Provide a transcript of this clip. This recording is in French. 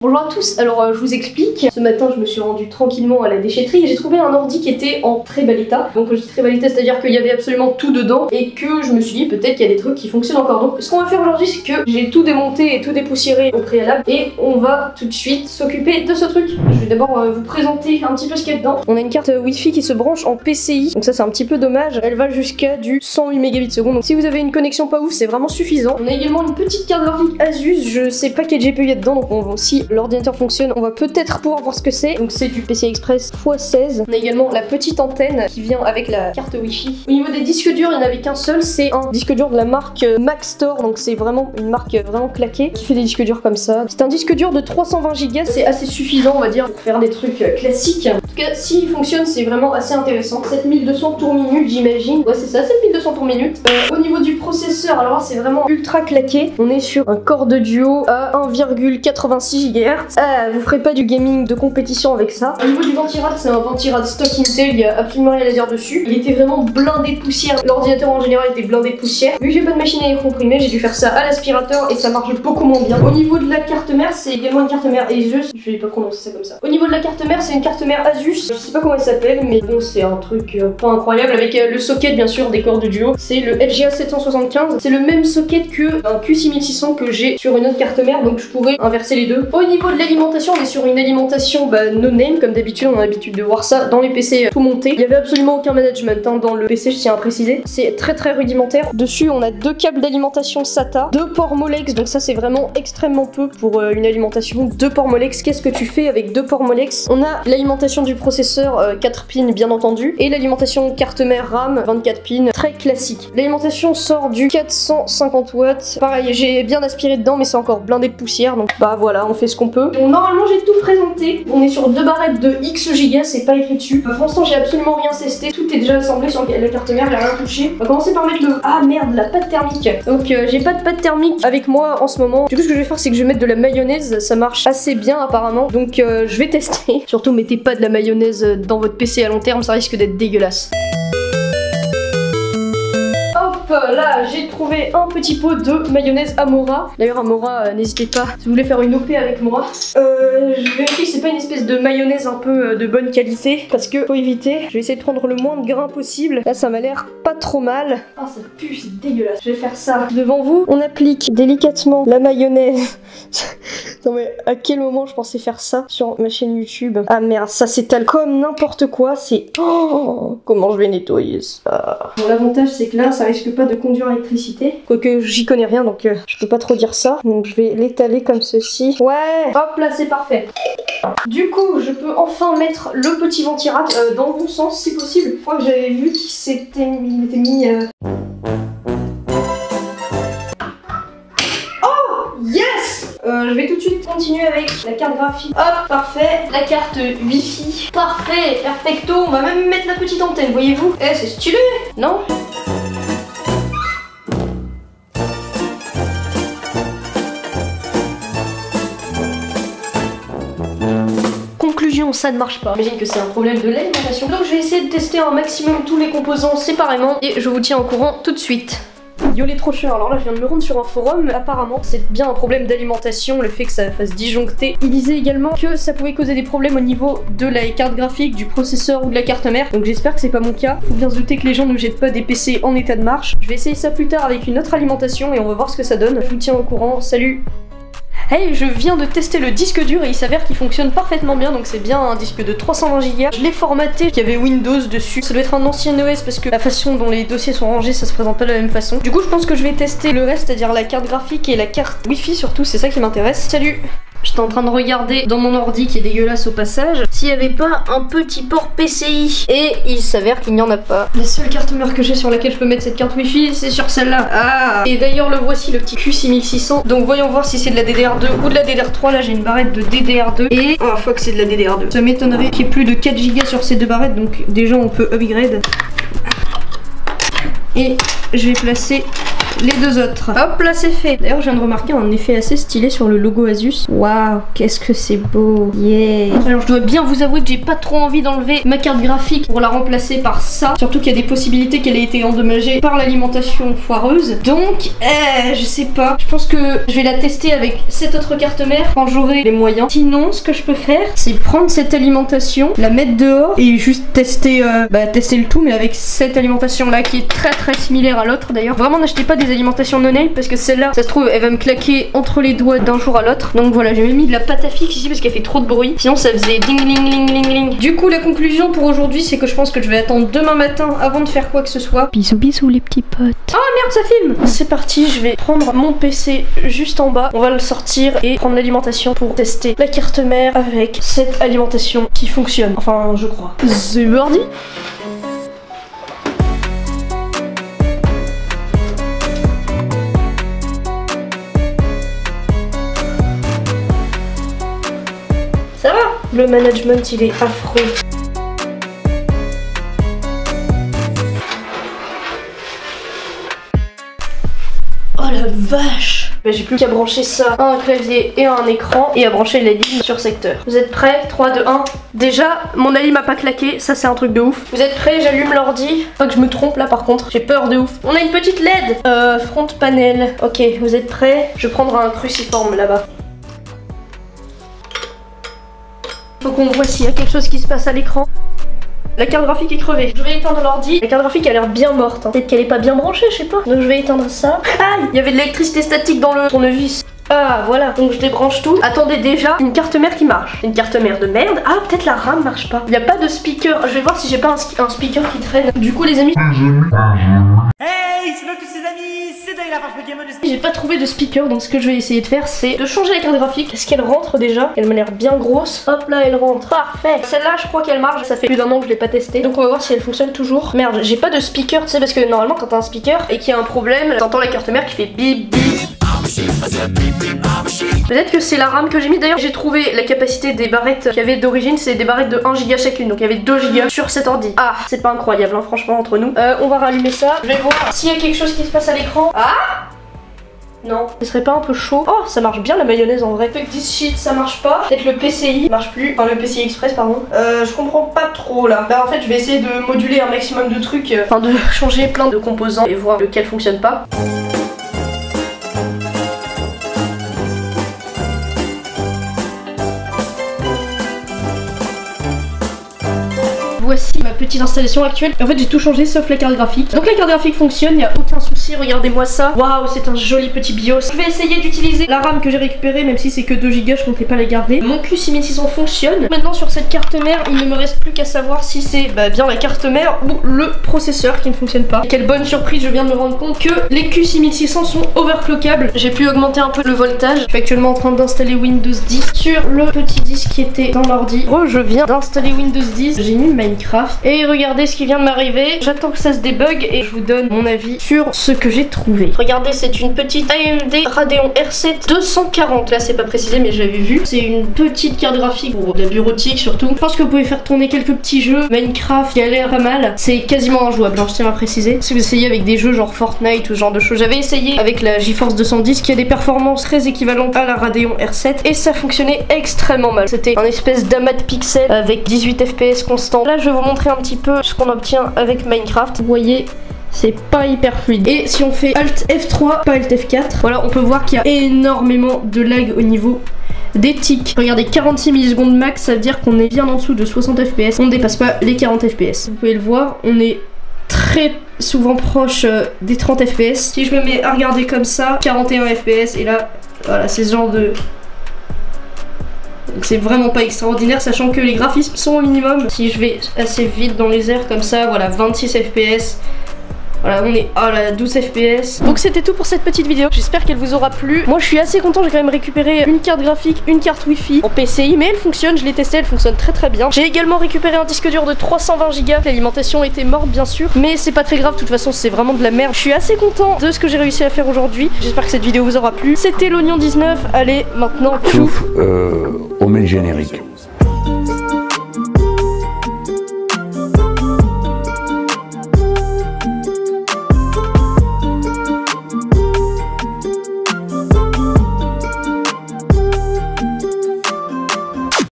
Bonjour à tous, alors je vous explique. Ce matin je me suis rendue tranquillement à la déchetterie et j'ai trouvé un ordi qui était en très bel état. Donc je dis très bel état, c'est-à-dire qu'il y avait absolument tout dedans et que je me suis dit peut-être qu'il y a des trucs qui fonctionnent encore. Donc ce qu'on va faire aujourd'hui c'est que j'ai tout démonté et tout dépoussiéré au préalable et on va tout de suite s'occuper de ce truc. Je vais d'abord vous présenter un petit peu ce qu'il y a dedans. On a une carte Wi-Fi qui se branche en PCI, donc ça c'est un petit peu dommage. Elle va jusqu'à du 108 Mbps. Donc si vous avez une connexion pas ouf, c'est vraiment suffisant. On a également une petite carte graphique Asus, je sais pas quel GPU il y a dedans, donc on va aussi l'ordinateur fonctionne, on va peut-être pouvoir voir ce que c'est. Donc c'est du PCI Express x16. On a également la petite antenne qui vient avec la carte Wi-Fi. Au niveau des disques durs, il n'y en avait qu'un seul, c'est un disque dur de la marque Maxtor, donc c'est vraiment une marque vraiment claquée qui fait des disques durs comme ça. C'est un disque dur de 320 Go, c'est assez suffisant on va dire pour faire des trucs classiques. En tout cas, s'il fonctionne, c'est vraiment assez intéressant. 7200 tours minute, j'imagine. Ouais, c'est ça, 7200 tours minute. Au niveau du processeur, alors là, c'est vraiment ultra claqué. On est sur un Core de Duo à 1,86 GHz. Vous ferez pas du gaming de compétition avec ça. Au niveau du ventirad, c'est un ventirad stock Intel, il y a absolument rien à dire dessus. Il était vraiment blindé de poussière. L'ordinateur en général était blindé de poussière. Vu que j'ai pas de machine à air comprimé, j'ai dû faire ça à l'aspirateur et ça marche beaucoup moins bien. Au niveau de la carte mère, c'est également une carte mère Asus. Je vais pas prononcer ça comme ça. Au niveau de la carte mère, c'est une carte mère Asus. Je sais pas comment elle s'appelle, mais bon, c'est un truc pas incroyable avec le socket bien sûr des Core de Duo. C'est le LGA 775. C'est le même socket que un Q6600 que j'ai sur une autre carte mère, donc je pourrais inverser les deux. Au niveau de l'alimentation, on est sur une alimentation no name comme d'habitude. On a l'habitude de voir ça dans les PC tout montés. Il y avait absolument aucun management dans le PC, je tiens à préciser. C'est très rudimentaire. Dessus, on a deux câbles d'alimentation SATA, deux ports Molex, donc ça c'est vraiment extrêmement peu pour une alimentation. Deux ports Molex, qu'est-ce que tu fais avec deux ports Molex? On a l'alimentation du processeur 4 pins bien entendu et l'alimentation carte mère RAM 24 pins très classique. L'alimentation sort du 450 watts. Pareil, j'ai bien aspiré dedans mais c'est encore blindé de poussière, donc bah voilà, on fait ce qu'on peut. Donc, normalement j'ai tout présenté. On est sur deux barrettes de X Giga, c'est pas écrit dessus. Pour l'instant j'ai absolument rien testé, tout est déjà assemblé sur la carte mère, j'ai rien touché. On va commencer par mettre le... Ah merde, la pâte thermique. Donc j'ai pas de pâte thermique avec moi en ce moment. Du coup ce que je vais faire c'est que je vais mettre de la mayonnaise, ça marche assez bien apparemment. Donc je vais tester. Surtout mettez pas de la mayonnaise dans votre PC à long terme, ça risque d'être dégueulasse. Là j'ai trouvé un petit pot de mayonnaise Amora. D'ailleurs Amora, n'hésitez pas si vous voulez faire une OP avec moi. Je vérifie que c'est pas une espèce de mayonnaise un peu de bonne qualité parce que faut éviter. Je vais essayer de prendre le moins de grains possible. Là ça m'a l'air pas trop mal. Ah ça pue, c'est dégueulasse. Je vais faire ça devant vous. On applique délicatement la mayonnaise. Non mais à quel moment je pensais faire ça sur ma chaîne YouTube? Ah merde, ça s'étale comme n'importe quoi. C'est... Oh, comment je vais nettoyer ça? Bon, l'avantage c'est que là ça risque pas de conduire à l'électricité. Quoique j'y connais rien donc je peux pas trop dire ça. Donc je vais l'étaler comme ceci. Ouais, hop là c'est parfait. Du coup je peux enfin mettre le petit ventirad dans le bon sens si possible. Je crois que j'avais vu qu'il s'était mis... Oh yes. Je vais tout de suite continuer avec la carte graphique. Hop, parfait. La carte Wi-Fi. Parfait, perfecto. On va même mettre la petite antenne, voyez-vous. Eh, c'est stylé, non? Conclusion, ça ne marche pas. J'imagine que c'est un problème de l'alimentation. Donc je vais essayer de tester un maximum tous les composants séparément et je vous tiens au courant tout de suite. Yo les trocheurs, alors là je viens de me rendre sur un forum, apparemment c'est bien un problème d'alimentation, le fait que ça fasse disjoncter. Il disait également que ça pouvait causer des problèmes au niveau de la carte graphique, du processeur ou de la carte mère, donc j'espère que c'est pas mon cas. Faut bien se douter que les gens ne jettent pas des PC en état de marche. Je vais essayer ça plus tard avec une autre alimentation et on va voir ce que ça donne. Je vous tiens au courant, salut. Hey, je viens de tester le disque dur et il s'avère qu'il fonctionne parfaitement bien, donc c'est bien un disque de 320 Go. Je l'ai formaté, il y avait Windows dessus. Ça doit être un ancien OS parce que la façon dont les dossiers sont rangés, ça se présente pas de la même façon. Du coup, je pense que je vais tester le reste, c'est-à-dire la carte graphique et la carte Wi-Fi surtout, c'est ça qui m'intéresse. Salut! J'étais en train de regarder dans mon ordi qui est dégueulasse au passage s'il n'y avait pas un petit port PCI et il s'avère qu'il n'y en a pas. La seule carte mère que j'ai sur laquelle je peux mettre cette carte Wi-Fi c'est sur celle-là. Ah. Et d'ailleurs le voici, le petit Q6600. Donc voyons voir si c'est de la DDR2 ou de la DDR3. Là j'ai une barrette de DDR2 et oh fuck, c'est de la DDR2. Ça m'étonnerait qu'il y ait plus de 4 Go sur ces deux barrettes, donc déjà on peut upgrade. Et je vais placer les deux autres. Hop là c'est fait. D'ailleurs je viens de remarquer un effet assez stylé sur le logo Asus. Waouh, qu'est-ce que c'est beau. Yeah. Alors je dois bien vous avouer que j'ai pas trop envie d'enlever ma carte graphique pour la remplacer par ça. Surtout qu'il y a des possibilités qu'elle ait été endommagée par l'alimentation foireuse. Donc je sais pas. Je pense que je vais la tester avec cette autre carte mère quand j'aurai les moyens. Sinon ce que je peux faire c'est prendre cette alimentation, la mettre dehors et juste tester tester le tout, mais avec cette alimentation là qui est très similaire à l'autre d'ailleurs. Vraiment n'achetez pas des alimentations non-nail parce que celle-là ça se trouve elle va me claquer entre les doigts d'un jour à l'autre. Donc voilà, j'ai même mis de la pâte à fixe ici parce qu'elle fait trop de bruit, sinon ça faisait ding ling ling ling ling. Du coup la conclusion pour aujourd'hui c'est que je pense que je vais attendre demain matin avant de faire quoi que ce soit. Bisous bisous les petits potes. Oh merde ça filme. C'est parti, je vais prendre mon PC juste en bas, on va le sortir et prendre l'alimentation pour tester la carte mère avec cette alimentation qui fonctionne, enfin je crois. C'est parti. Ça va? Le management il est affreux. Oh la vache! J'ai plus qu'à brancher ça à un clavier et à un écran et à brancher les lignes sur secteur. Vous êtes prêts? 3, 2, 1. Déjà, mon Ali m'a pas claqué, ça c'est un truc de ouf. Vous êtes prêts? J'allume l'ordi. Pas que je me trompe là par contre, j'ai peur de ouf. On a une petite LED. Front panel. Ok, vous êtes prêts? Je vais prendre un cruciforme là-bas. Faut qu'on voit s'il y a quelque chose qui se passe à l'écran. La carte graphique est crevée. Je vais éteindre l'ordi. La carte graphique a l'air bien morte. Hein. Peut-être qu'elle est pas bien branchée, je sais pas. Donc je vais éteindre ça. Aïe! Il y avait de l'électricité statique dans le tournevis. Ah voilà, donc je débranche tout. Attendez déjà, une carte mère qui marche. Une carte mère de merde. Ah peut-être la RAM marche pas. Il n'y a pas de speaker. Je vais voir si j'ai pas un speaker qui traîne. Du coup les amis. Hey, c'est même tous ses amis, c'est Dave la Pokémon. J'ai pas trouvé de speaker, donc ce que je vais essayer de faire c'est de changer la carte graphique. Est-ce qu'elle rentre déjà? Elle m'a l'air bien grosse. Hop là elle rentre. Parfait. Celle-là je crois qu'elle marche. Ça fait plus d'un an que je l'ai pas testée. Donc on va voir si elle fonctionne toujours. Merde, j'ai pas de speaker, tu sais, parce que normalement quand t'as un speaker et qu'il y a un problème, t'entends la carte mère qui fait bip bip. Peut-être que c'est la RAM que j'ai mis. D'ailleurs j'ai trouvé la capacité des barrettes qu'il y avait d'origine, c'est des barrettes de 1 Go chacune, donc il y avait 2 Go sur cet ordi. Ah c'est pas incroyable hein, franchement entre nous. On va rallumer ça, je vais voir s'il y a quelque chose qui se passe à l'écran. Ah non, ce serait pas un peu chaud? Oh ça marche bien la mayonnaise en vrai. Fuck this shit, ça marche pas. Peut-être le PCI marche plus, enfin le PCI Express pardon. Je comprends pas trop là. Bah en fait je vais essayer de moduler un maximum de trucs, enfin de changer plein de composants et voir lequel fonctionne pas. Voici ma petite installation actuelle. Et en fait j'ai tout changé sauf la carte graphique. Donc la carte graphique fonctionne, il n'y a aucun souci, regardez-moi ça. Waouh, c'est un joli petit BIOS. Je vais essayer d'utiliser la RAM que j'ai récupérée, même si c'est que 2 Go, je comptais pas la garder. Mon Q6600 fonctionne. Maintenant sur cette carte mère, il ne me reste plus qu'à savoir si c'est bien la carte mère ou le processeur qui ne fonctionne pas. Et quelle bonne surprise, je viens de me rendre compte que les Q6600 sont overclockables. J'ai pu augmenter un peu le voltage. Je suis actuellement en train d'installer Windows 10 sur le petit disque qui était dans l'ordi. Je viens d'installer Windows 10. J'ai mis Minecraft. Et regardez ce qui vient de m'arriver. J'attends que ça se débug et je vous donne mon avis sur ce que j'ai trouvé. Regardez, c'est une petite AMD Radeon R7 240. Là, c'est pas précisé, mais j'avais vu. C'est une petite carte graphique pour de la bureautique surtout. Je pense que vous pouvez faire tourner quelques petits jeux. Minecraft qui a l'air pas mal. C'est quasiment injouable, hein, je tiens à préciser. Si vous essayez avec des jeux genre Fortnite ou ce genre de choses. J'avais essayé avec la GeForce 210 qui a des performances très équivalentes à la Radeon R7 et ça fonctionnait extrêmement mal. C'était un espèce d'amas de pixels avec 18 FPS constant. Là, je vais vous montrer un petit peu ce qu'on obtient avec Minecraft. Vous voyez, c'est pas hyper fluide. Et si on fait Alt F3, pas Alt F4, voilà, on peut voir qu'il y a énormément de lag au niveau des tics. Regardez, 46 millisecondes max, ça veut dire qu'on est bien en dessous de 60 FPS. On ne dépasse pas les 40 FPS. Vous pouvez le voir, on est très souvent proche des 30 FPS. Si je me mets à regarder comme ça, 41 FPS, et là, voilà, c'est ce genre de... Donc c'est vraiment pas extraordinaire, sachant que les graphismes sont au minimum. Si je vais assez vite dans les airs comme ça, voilà, 26 FPS. Voilà, on est à 12 FPS. Donc c'était tout pour cette petite vidéo. J'espère qu'elle vous aura plu. Moi je suis assez content, j'ai quand même récupéré une carte graphique, une carte Wi-Fi en PCI, mais elle fonctionne, je l'ai testée, elle fonctionne très bien. J'ai également récupéré un disque dur de 320 Go. L'alimentation était morte bien sûr, mais c'est pas très grave, de toute façon c'est vraiment de la merde. Je suis assez content de ce que j'ai réussi à faire aujourd'hui. J'espère que cette vidéo vous aura plu. C'était l'Oignon 19. Allez, maintenant, tchouf. On met le générique.